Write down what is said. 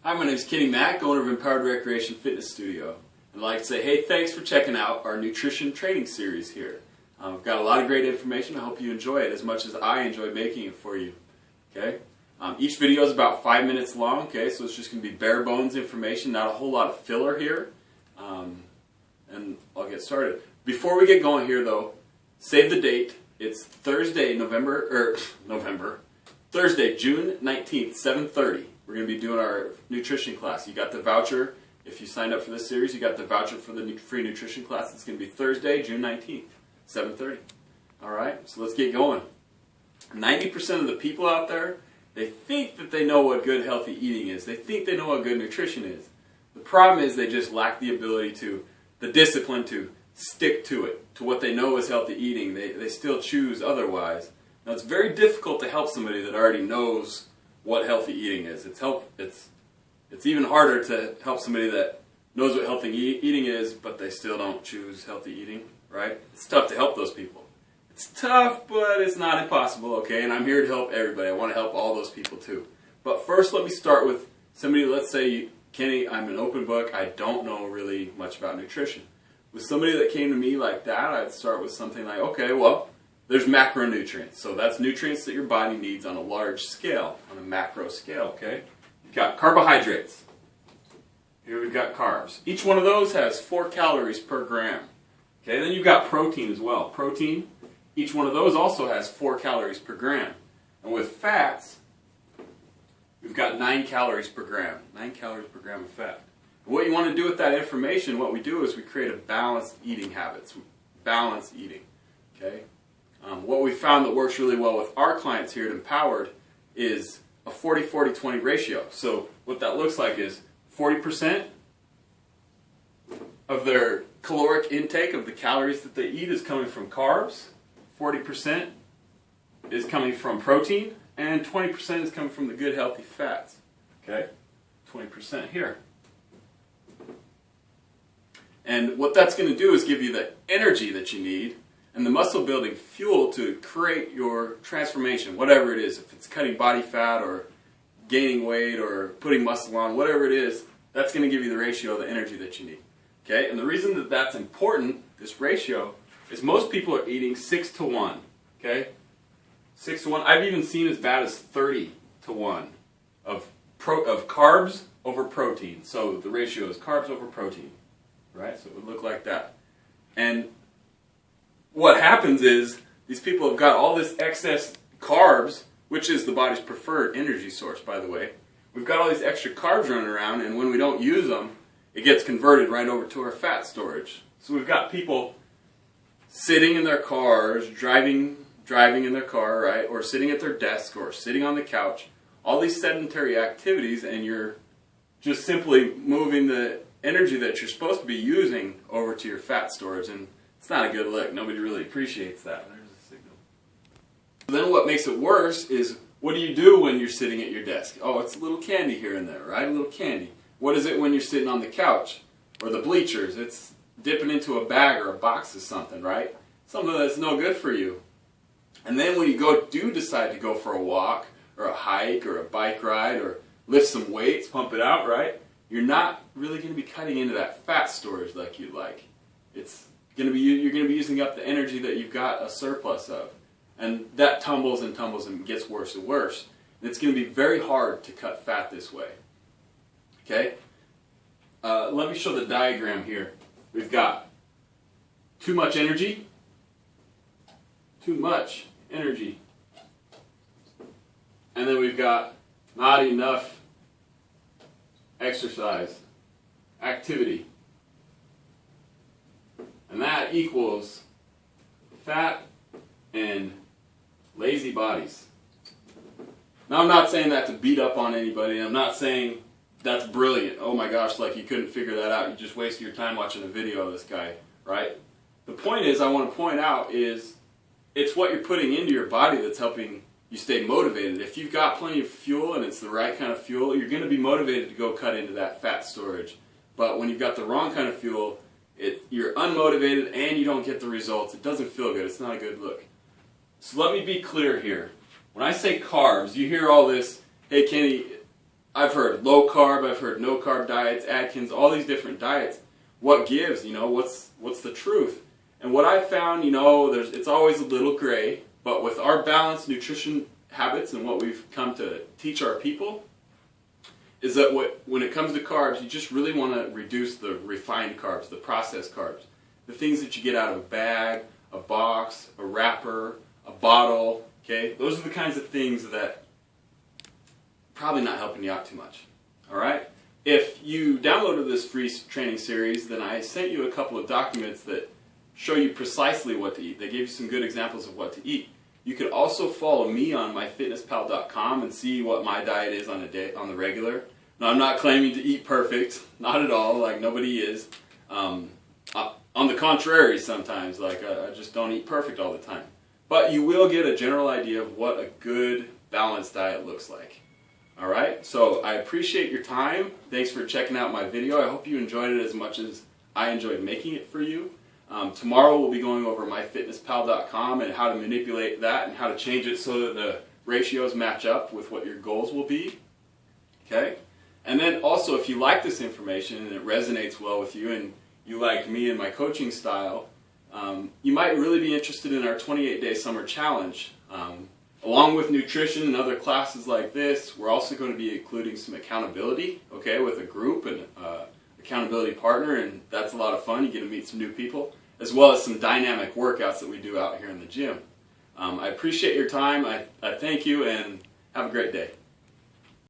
Hi, my name is Kenny Mack, owner of Empowered Recreation Fitness Studio. I'd like to say, hey, thanks for checking out our nutrition training series here. We've got a lot of great information. I hope you enjoy it as much as I enjoy making it for you. Okay? Each video is about 5 minutes long, okay, so it's just going to be bare bones information, not a whole lot of filler here. And I'll get started. Before we get going here, though, save the date. It's Thursday, Thursday, June 19th, 7:30. We're going to be doing our nutrition class. You got the voucher. If you signed up for this series, you got the voucher for the free nutrition class. It's going to be Thursday, June 19th, 7:30. All right, so let's get going. 90% of the people out there, they think that they know what good, healthy eating is. They think they know what good nutrition is. The problem is they just lack the ability the discipline to stick to it, to what they know is healthy eating. They still choose otherwise. Now, it's very difficult to help somebody that already knows what healthy eating is. It's even harder to help somebody that knows what healthy eating is, but they still don't choose healthy eating, right? It's tough to help those people. It's tough, but it's not impossible, okay? And I'm here to help everybody. I want to help all those people too. But first, let me start with somebody, let's say, Kenny, I'm an open book. I don't know really much about nutrition. With somebody that came to me like that, I'd start with something like, okay, well, there's macronutrients. So that's nutrients that your body needs on a large scale, on a macro scale, okay? You've got carbohydrates. Here we've got carbs. Each one of those has 4 calories per gram. Okay, then you've got protein as well. Protein, each one of those also has 4 calories per gram. And with fats, we've got 9 calories per gram. 9 calories per gram of fat. And what you want to do with that information, what we do is we create a balanced eating habits. Balanced eating. Okay? What we found that works really well with our clients here at Empowered is a 40-40-20 ratio. So what that looks like is 40% of their caloric intake of the calories that they eat is coming from carbs, 40% is coming from protein, and 20% is coming from the good healthy fats. Okay? 20% here. And what that's going to do is give you the energy that you need and the muscle building fuel to create your transformation, whatever it is. If it's cutting body fat or gaining weight or putting muscle on, whatever it is, that's going to give you the ratio of the energy that you need. Okay? And the reason that that's important, this ratio, is most people are eating 6 to 1. Okay? 6 to 1. I've even seen as bad as 30 to 1 of carbs over protein. So the ratio is carbs over protein. Right? So it would look like that. And what happens is these people have got all this excess carbs, which is the body's preferred energy source, by the way. We've got all these extra carbs running around, and when we don't use them, it gets converted right over to our fat storage. So we've got people sitting in their cars, driving in their car, right, or sitting at their desk, or sitting on the couch, all these sedentary activities, and you're just simply moving the energy that you're supposed to be using over to your fat storage, and it's not a good look. Nobody really appreciates that. There's a signal. Then what makes it worse is, what do you do when you're sitting at your desk? Oh, it's a little candy here and there, right? A little candy. What is it when you're sitting on the couch or the bleachers? It's dipping into a bag or a box of something, right? Something that's no good for you. And then when you decide to go for a walk or a hike or a bike ride or lift some weights, pump it out, right? You're not really going to be cutting into that fat storage like you'd like. You're going to be using up the energy that you've got a surplus of. And that tumbles and tumbles and gets worse and worse. And it's going to be very hard to cut fat this way. Okay? Let me show the diagram here. We've got too much energy. And then we've got not enough exercise, activity. And that equals fat and lazy bodies. Now, I'm not saying that to beat up on anybody. I'm not saying that's brilliant. Oh my gosh, like you couldn't figure that out. You just wasted your time watching a video of this guy, right? The point is, I want to point out is, it's what you're putting into your body that's helping you stay motivated. If you've got plenty of fuel and it's the right kind of fuel, you're going to be motivated to go cut into that fat storage. But when you've got the wrong kind of fuel, you're unmotivated and you don't get the results. It doesn't feel good. It's not a good look. So let me be clear here. When I say carbs, you hear all this, hey Kenny, I've heard low carb, I've heard no carb diets, Atkins, all these different diets. What gives? You know, what's the truth? And what I've found, you know, it's always a little gray, but with our balanced nutrition habits and what we've come to teach our people, is that when it comes to carbs, you just really want to reduce the refined carbs, the processed carbs. The things that you get out of a bag, a box, a wrapper, a bottle, okay? Those are the kinds of things that probably not helping you out too much, all right? If you downloaded this free training series, then I sent you a couple of documents that show you precisely what to eat. They gave you some good examples of what to eat. You could also follow me on myfitnesspal.com and see what my diet is on the regular. Now, I'm not claiming to eat perfect, not at all, like nobody is. On the contrary, sometimes, like I just don't eat perfect all the time. But you will get a general idea of what a good balanced diet looks like. All right, so I appreciate your time. Thanks for checking out my video. I hope you enjoyed it as much as I enjoyed making it for you. Tomorrow we'll be going over myfitnesspal.com and how to manipulate that and how to change it so that the ratios match up with what your goals will be. Okay? And then also, if you like this information and it resonates well with you and you like me and my coaching style, you might really be interested in our 28-day summer challenge. Along with nutrition and other classes like this, we're also going to be including some accountability, okay, with a group and accountability partner, and that's a lot of fun. You get to meet some new people, as well as some dynamic workouts that we do out here in the gym. I appreciate your time. I thank you, and have a great day.